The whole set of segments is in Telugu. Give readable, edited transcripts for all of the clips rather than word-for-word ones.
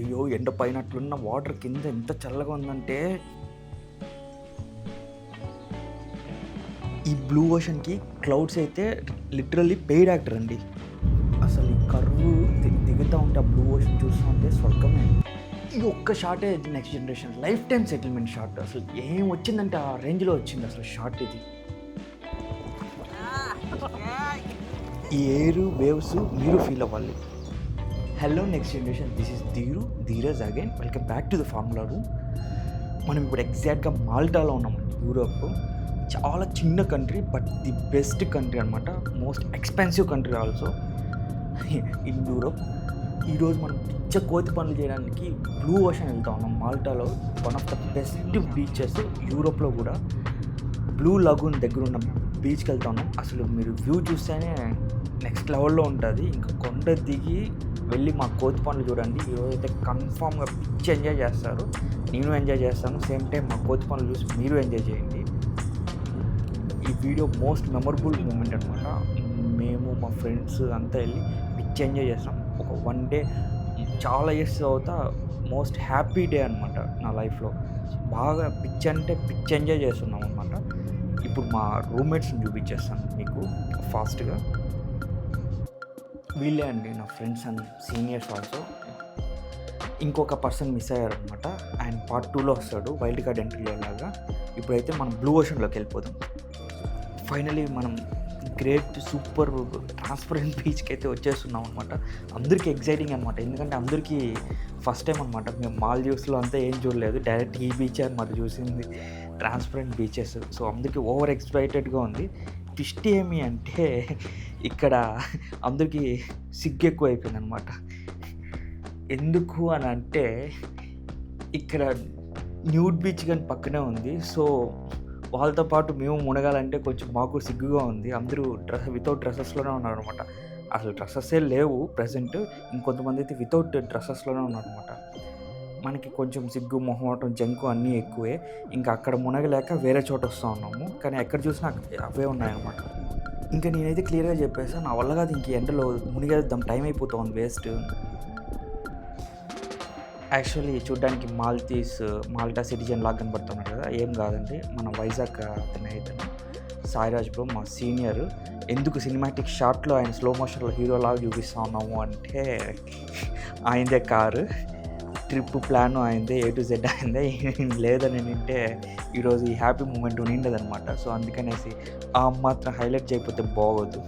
అయ్యో ఎండ పైన అట్లున్న వాటర్ కింద ఎంత చల్లగా ఉందంటే ఈ బ్లూ ఓషన్కి క్లౌడ్స్ అయితే లిటరల్లీ పెయిడ్ యాక్టర్ అండి. అసలు ఈ కర్వ్ దిగుతూ ఉంటే ఆ బ్లూ ఓషన్ చూస్తూ ఉంటే స్వర్గమే. ఈ ఒక్క షాటే next generation life time settlement shot. అసలు ఏం వచ్చిందంటే ఆ రేంజ్లో వచ్చింది అసలు షాట్ ఇది. ఈ ఎయిర్ వేవ్స్ మీరు ఫీల్ అవ్వాలి. Hello next generation, this is Dheeraj again. Welcome back to the formula room. మనం ఇప్పుడు ఎగ్జాక్ట్గా మాల్టాలో ఉన్నామండి. యూరోప్ చాలా చిన్న country but the best country అనమాట. Most expensive country also in Europe. ఈరోజు మనం కోతి పనులు చేయడానికి బ్లూ ఓషన్ వెళ్తా ఉన్నాం. మాల్టాలో one of the best beaches యూరోప్లో కూడా బ్లూ లగూన్ దగ్గర ఉన్న బీచ్కి వెళ్తా ఉన్నాం. అసలు మీరు వ్యూ చూస్తేనే నెక్స్ట్ లెవెల్లో ఉంటుంది. ఇంకా కొండ దిగి వెళ్ళి మా కోతి పనులు చూడండి. ఈరోజు అయితే కన్ఫామ్గా పిచ్చి ఎంజాయ్ చేస్తారు. నేను ఎంజాయ్ చేస్తాను. సేమ్ టైం మా కోతి పనులు చూసి మీరు ఎంజాయ్ చేయండి. ఈ వీడియో మోస్ట్ మెమరబుల్ మూమెంట్ అనమాట. మేము మా ఫ్రెండ్స్ అంతా వెళ్ళి పిచ్చి ఎంజాయ్ చేస్తాం. ఒక 1 డే చాలా ఇయర్స్ తర్వాత మోస్ట్ హ్యాపీ డే అనమాట నా లైఫ్లో. బాగా పిచ్చి అంటే పిచ్చి ఎంజాయ్ చేస్తున్నాం అనమాట. ఇప్పుడు మా రూమ్మేట్స్ని చూపించేస్తాను మీకు ఫాస్ట్గా. వీళ్ళే అండి నా ఫ్రెండ్స్ అండ్ సీనియర్స్ ఆల్సో. ఇంకొక పర్సన్ మిస్ అయ్యారనమాట. ఆయన పార్ట్ 2లో వస్తాడు, వైల్డ్ కార్డ్ ఎంట్రీలో లాగా. ఇప్పుడైతే మనం బ్లూ ఓషన్లోకి వెళ్ళిపోదాం. ఫైనలీ మనం గ్రేట్ సూపర్ ట్రాన్స్పరెంట్ బీచ్కి అయితే వచ్చేస్తున్నాం అనమాట. అందరికీ ఎగ్జైటింగ్ అనమాట. ఎందుకంటే అందరికీ ఫస్ట్ టైం అనమాట. మేము మాల్దీవ్స్లో అంతా ఏం చూడలేదు, డైరెక్ట్ ఈ బీచ్ అనమాట చూసింది, ట్రాన్స్పరెంట్ బీచెస్. సో అందరికీ ఓవర్ ఎక్సైటెడ్గా ఉంది. ట్విస్ట్ ఏమి అంటే ఇక్కడ అందరికీ సిగ్గు ఎక్కువ అయిపోయింది అనమాట. ఎందుకు అని అంటే ఇక్కడ న్యూడ్ బీచ్ కానీ పక్కనే ఉంది. సో వాళ్ళతో పాటు మేము మునగాలంటే కొంచెం మాకు సిగ్గుగా ఉంది. అందరూ వితౌట్ డ్రెస్సెస్లోనే ఉన్నారనమాట. అసలు డ్రెస్సెసే లేవు ప్రజెంట్. ఇంకొంతమంది అయితే వితౌట్ డ్రెస్సెస్లోనే ఉన్నారనమాట. మనకి కొంచెం సిగ్గు, మొహమాటం, జంకు అన్నీ ఎక్కువే. ఇంకా అక్కడ మునగలేక వేరే చోట వస్తూ ఉన్నాము. కానీ ఎక్కడ చూసినా అవే ఉన్నాయన్నమాట. ఇంకా నేనైతే క్లియర్గా చెప్పేసాను, నా వల్ల కాదు ఇంక ఎండలో మునిగేద్దాం, టైం అయిపోతుంది వేస్ట్. యాక్చువల్లీ చూడ్డానికి మాల్టా సిటిజన్ లాగా కనబడుతున్నాడు కదా, ఏం కాదండి, మన వైజాగ్ అతను అయితే సాయిరాజ్ బ్రో మా సీనియర్. ఎందుకు సినిమాటిక్ షాట్లో ఆయన స్లో మోషన్లో హీరో లాగా చూపిస్తూ ఉన్నాము అంటే ఆయనదే కారు, ట్రిప్ ప్లాన్ ఆయనదే, A to Z ఆయనదే. లేదని అంటే ఈరోజు ఈ హ్యాపీ మూమెంట్ ఉండిండదనమాట. సో అందుకనేసి ఆ మాత్రం హైలైట్ చేయకపోతే బాగోదు.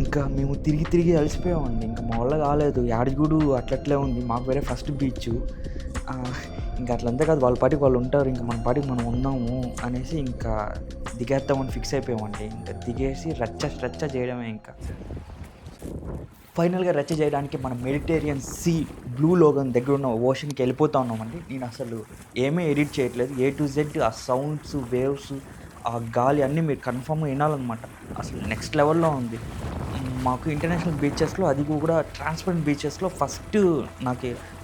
ఇంకా మేము తిరిగి అలసిపోయామండి. ఇంకా మా వల్ల కాలేదు. యాడగూడు అట్లట్లే ఉంది. మాకు వేరే ఫస్ట్ బీచ్. ఇంకా అట్లంతా కాదు, వాళ్ళ పాటికి వాళ్ళు ఉంటారు, ఇంకా మన పాటికి మనం ఉన్నాము అనేసి ఇంకా దిగేద్దామని ఫిక్స్ అయిపోయామండి. ఇంకా దిగేసి రచ్చ చేయడమే. ఇంకా ఫైనల్గా రచ్చ చేయడానికి మనం మెడిటేరియన్ సీ బ్లూ లోగన్ దగ్గర ఉన్న ఓషన్కి వెళ్ళిపోతూ ఉన్నామండి. నేను అసలు ఏమీ ఎడిట్ చేయట్లేదు. A to Z ఆ సౌండ్స్, వేవ్స్, ఆ గాలి అన్నీ మీరు కన్ఫామ్గా వినాలన్నమాట. అసలు నెక్స్ట్ లెవెల్లో ఉంది. మాకు ఇంటర్నేషనల్ బీచెస్లో, అది కూడా ట్రాన్స్పరెంట్ బీచెస్లో ఫస్ట్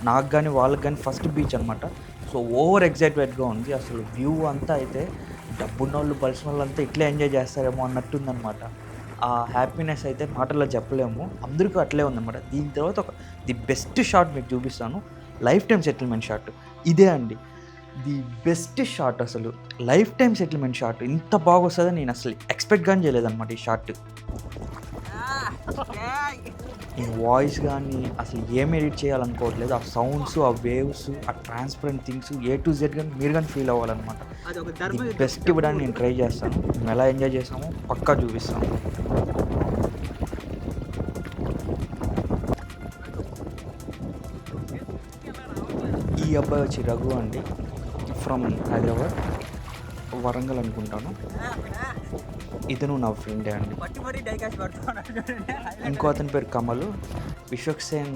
నాకు కానీ వాళ్ళకి కానీ ఫస్ట్ బీచ్ అనమాట. సో ఓవర్ ఎగ్జైటెడ్గా ఉంది. అసలు వ్యూ అంతా అయితే డబ్బున్న వాళ్ళు, బలిసిన వాళ్ళు అంతా ఇట్లే ఎంజాయ్ చేస్తారేమో అన్నట్టుందనమాట. ఆ హ్యాపీనెస్ అయితే మాటల్లో చెప్పలేము. అందరికీ అట్లే ఉందన్నమాట. దీని తర్వాత ది బెస్ట్ షాట్ మీకు చూపిస్తాను, లైఫ్ టైం సెటిల్మెంట్ షాట్. ఇదే అండి ది బెస్ట్ షాట్. అసలు లైఫ్ టైం సెటిల్మెంట్ షాట్ ఇంత బాగా వస్తుందని నేను అసలు ఎక్స్పెక్ట్ కానీ చేయలేదన్నమాట. ఈ షాట్ నేను వాయిస్ కానీ అసలు ఏం ఎడిట్ చేయాలనుకోవట్లేదు. ఆ సౌండ్స్, ఆ వేవ్స్, ఆ transparent things A to Z కానీ మీరు కానీ ఫీల్ అవ్వాలన్నమాట. ది బెస్ట్ ఇవ్వడానికి నేను ట్రై చేస్తాను. మేము ఎలా ఎంజాయ్ చేసామో పక్కా చూపిస్తాము. ఈ అబ్బాయి వచ్చి రఘు అండి, ఫ్రమ్ హైదరాబాద్, వరంగల్ అనుకుంటాను. ఇతను నా ఫ్రెండే అండి. ఇంకో అతని పేరు కమలు. విశ్వక్సేన్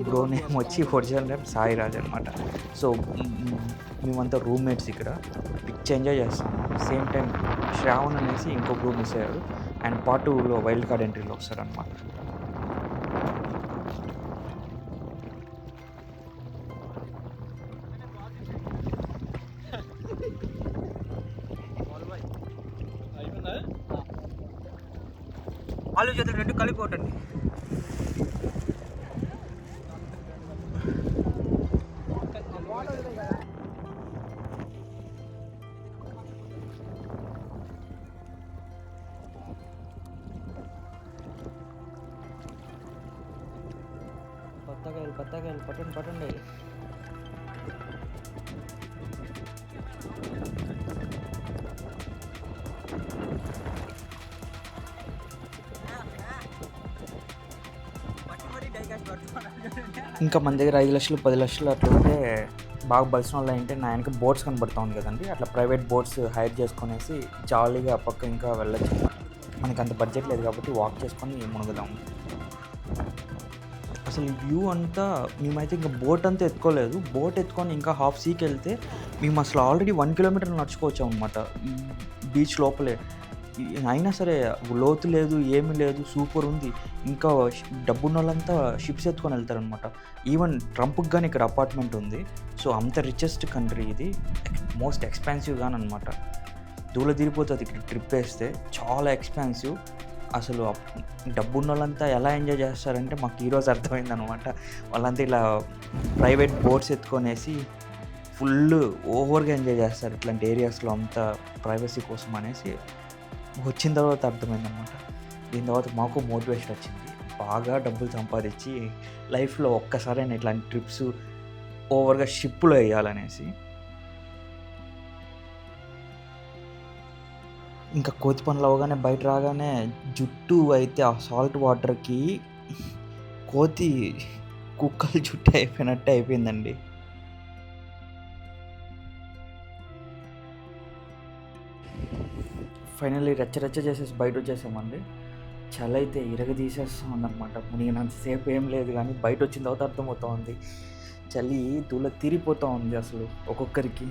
బ్రో నేమ్ వచ్చి ఒరిజినల్ నేమ్ సాయిరాజ్ అనమాట. సో మేమంతా రూమ్మేట్స్ ఇక్కడ పిచ్చి ఎంజాయ్ చేస్తాం. సేమ్ టైం శ్రావణ్ అనేసి ఇంకో బ్రో మిస్ అయ్యారు. అండ్ పార్ట్ 2లో వైల్డ్ కార్డ్ ఎంట్రీలో వస్తారనమాట. ఆలు చేతులు రెండు కలిపి కొట్టండి. బత్తాకాయలు పట్టండి. ఇంకా మన దగ్గర 5 లక్షలు 10 లక్షలు అట్లా ఉంటే బాగా బలిసిన వాళ్ళు అంటే నా వెనక బోట్స్ కనబడుతూ ఉంది కదండి, అట్లా ప్రైవేట్ బోట్స్ హైర్ చేసుకునేసి జాలీగా పక్క ఇంకా వెళ్ళచ్చు. మనకి అంత బడ్జెట్ లేదు కాబట్టి వాక్ చేసుకొని మునుగుదాం. అసలు వ్యూ అంతా మేమైతే ఇంకా బోట్ అంతా ఎత్తుకోలేదు. బోట్ ఎత్తుకొని ఇంకా హాఫ్ సీకి వెళ్తే మేము అసలు ఆల్రెడీ 1 కిలోమీటర్ నడుచుకోవచ్చాం అనమాట బీచ్ లోపలే. అయినా సరే లోతు లేదు, ఏమీ లేదు, సూపర్ ఉంది. ఇంకా డబ్బున్న వాళ్ళంతా షిప్స్ ఎత్తుకొని వెళ్తారనమాట. ఈవెన్ ట్రంప్కి కానీ ఇక్కడ అపార్ట్మెంట్ ఉంది. సో అంత రిచెస్ట్ కంట్రీ ఇది, మోస్ట్ ఎక్స్పెన్సివ్ కానీ అనమాట. దూల తీరిపోతుంది ఇక్కడ ట్రిప్ వేస్తే, చాలా ఎక్స్పెన్సివ్. అసలు డబ్బున్న వాళ్ళంతా ఎలా ఎంజాయ్ చేస్తారంటే మాకు ఈరోజు అర్థమైందనమాట. వాళ్ళంతా ఇలా ప్రైవేట్ బోట్స్ ఎత్తుకొనేసి ఫుల్ ఓవర్గా ఎంజాయ్ చేస్తారు ఇట్లాంటి ఏరియాస్లో, అంతా ప్రైవసీ కోసం అనేసి వచ్చిన తర్వాత అర్థమైందనమాట. దీని తర్వాత మాకు మోటివేషన్ వచ్చింది, బాగా డబ్బులు సంపాదించి లైఫ్లో ఒక్కసారైనా ఇట్లాంటి ట్రిప్స్ ఓవర్గా షిప్లో వేయాలనేసి. ఇంకా కోతి పనులు అవగానే బయట రాగానే జుట్టు అయితే ఆ సాల్ట్ వాటర్కి కోతి కుక్కలు జుట్టు అయిపోయినట్టే అయిపోయిందండి. ఫైనల్లీ రచ్చ చేసేసి బయట వచ్చేసామండి. చలి అయితే తీసేస్తుందన్నమాట. మునిగినంతసేపు ఏం లేదు, కానీ బయట వచ్చిన తర్వాత అర్థమవుతూ ఉంది చలి దూల తీరిపోతూ ఉంది అసలు ఒక్కొక్కరికి.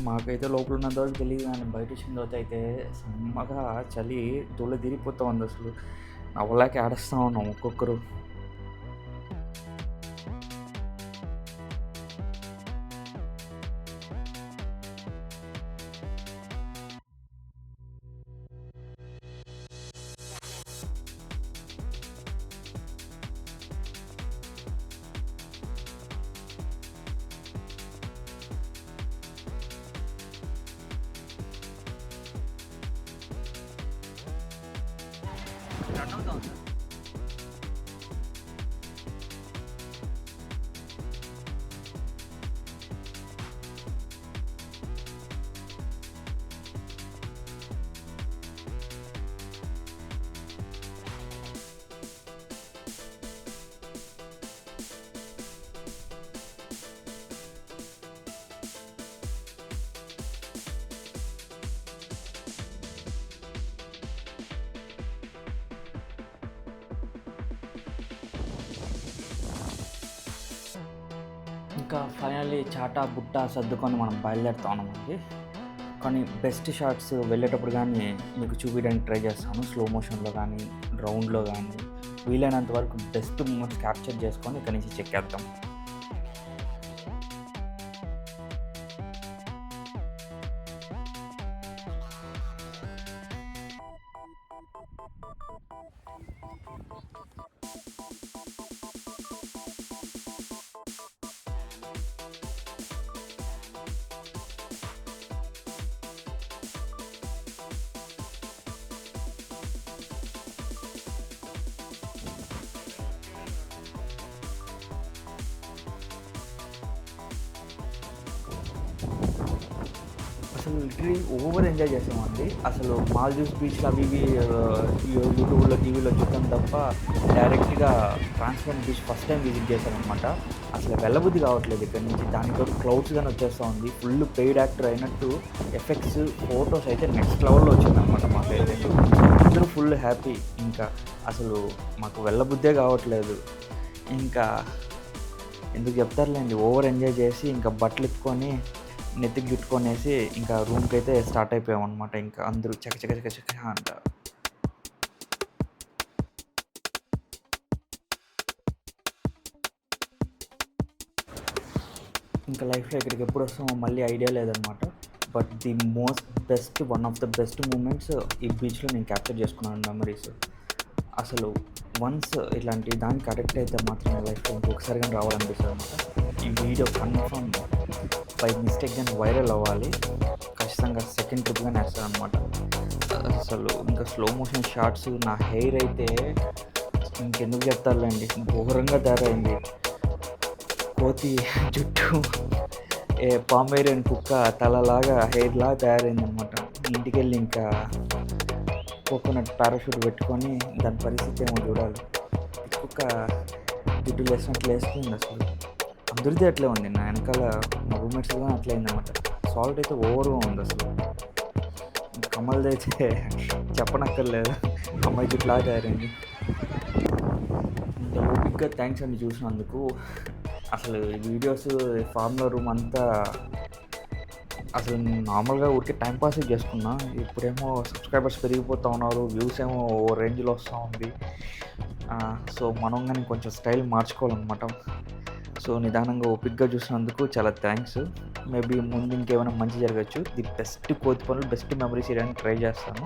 మాకైతే లోపల ఉన్నంత వరకు తెలియదు, కానీ బయట వచ్చిన తర్వాత అయితే సమ్మగా చలి దూల తిరిగిపోతూ ఉంది అసలు. నవ్వలేక ఏడుస్తూ ఉన్నాం ఒక్కొక్కరు. ఇంకా ఫైనల్లీ చాటా బుట్ట సర్దుకొని మనం బయలుదేరుతా ఉన్నామండి. కానీ బెస్ట్ షాట్స్ వెళ్ళేటప్పుడు కానీ మీకు చూపించడానికి ట్రై చేస్తాను, స్లో మోషన్లో కానీ రౌండ్లో కానీ. వీలైనంత వరకు బెస్ట్ మూమెంట్స్ క్యాప్చర్ చేసుకొని ఇక్కడి నుంచి చెక్కేద్దాం. అసలు లిటరీ ఓవర్ ఎంజాయ్ చేసామండి. అసలు మాల్దీవ్స్ బీచ్లో అవి యూట్యూబ్లో టీవీలో చూద్దాం తప్ప డైరెక్ట్గా transparent beach first time visit చేశామన్నమాట. అసలు వెళ్ళబుద్ధి కావట్లేదు ఇక్కడ నుంచి. దానితో క్లౌడ్స్ కానీ వచ్చేస్తూ ఉంది, ఫుల్ పెయిడ్ యాక్టర్ అయినట్టు ఎఫెక్ట్స్, ఫొటోస్ అయితే నెక్స్ట్ లెవెల్లో వచ్చిందనమాట మాకైతే. అందరూ ఫుల్ హ్యాపీ. ఇంకా అసలు మాకు వెళ్ళబుద్ధే కావట్లేదు. ఇంకా ఎందుకు చెప్తారులేండి, ఓవర్ ఎంజాయ్ చేసి ఇంకా బట్టలు ఎత్తుకొని నెత్తికి గిట్టుకొనేసి ఇంకా రూమ్కి అయితే స్టార్ట్ అయిపోయాం అనమాట. ఇంకా అందరూ చక అంట. ఇంకా లైఫ్లో ఇక్కడికి ఎప్పుడు వస్తామో మళ్ళీ ఐడియా లేదనమాట. But the one of the best moments ఈ బీచ్లో నేను క్యాప్చర్ చేసుకున్నాను మెమరీస్. అసలు వన్స్ ఇలాంటి దానికి అడిక్ట్ అయితే మాత్రం లైఫ్లో ఇంకొకసారి కానీ రావాలనిపిస్తుంది అనమాట. ఈ వీడియో కన్ఫర్మ్ బై మిస్టేక్ కానీ వైరల్ అవ్వాలి, ఖచ్చితంగా సెకండ్ ట్రిప్ కానీ వేస్తాను అనమాట. అసలు ఇంకా స్లో మోషన్ షార్ట్స్, నా హెయిర్ అయితే ఇంకెందుకు చెప్తారులేండి, ఘోరంగా తయారైంది. కోతి జుట్టు పామేరియన్ కుక్క తలలాగా హెయిర్లాగా తయారైంది అనమాట. ఇంటికి వెళ్ళి ఇంకా కోకోనట్ పారాషూట్ పెట్టుకొని దాని పరిస్థితి ఏమో చూడాలి. కుక్క జిడ్డు లేసినట్లు వేస్తుంది అసలు. అందరిది అట్లే ఉంది, నా వెనకాల మా రూమ్మేట్స్ కూడా అట్లే అయిందన్నమాట. సాల్ట్ అయితే ఓవర్గా ఉంది అసలు. కమల్ది అయితే చెప్పనక్కర్లేదు, అమ్మాయి జుట్టులాగా తయారైంది. ఇంత ఓపిక్గా థ్యాంక్స్ అండి చూసినందుకు. అసలు వీడియోస్ ఫార్ములా రూమ్ అంతా అసలు నార్మల్గా ఊరికే టైంపాస్ చేసుకున్నా. ఇప్పుడేమో సబ్స్క్రైబర్స్ పెరిగిపోతూ ఉన్నారు, వ్యూస్ ఏమో ఓ రేంజ్లో వస్తూ ఉంది. సో మనం కానీ కొంచెం స్టైల్ మార్చుకోవాలన్నమాట. సో నిదానంగా ఓపిక్గా చూసినందుకు చాలా థ్యాంక్స్. మేబీ ముందు ఇంకేమైనా మంచి జరగచ్చు. ది బెస్ట్ కోతి పనులు, బెస్ట్ మెమరీస్ ఇవ్వడానికి ట్రై చేస్తాను.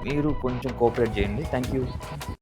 మీరు కొంచెం కోఆపరేట్ చేయండి. Thank you.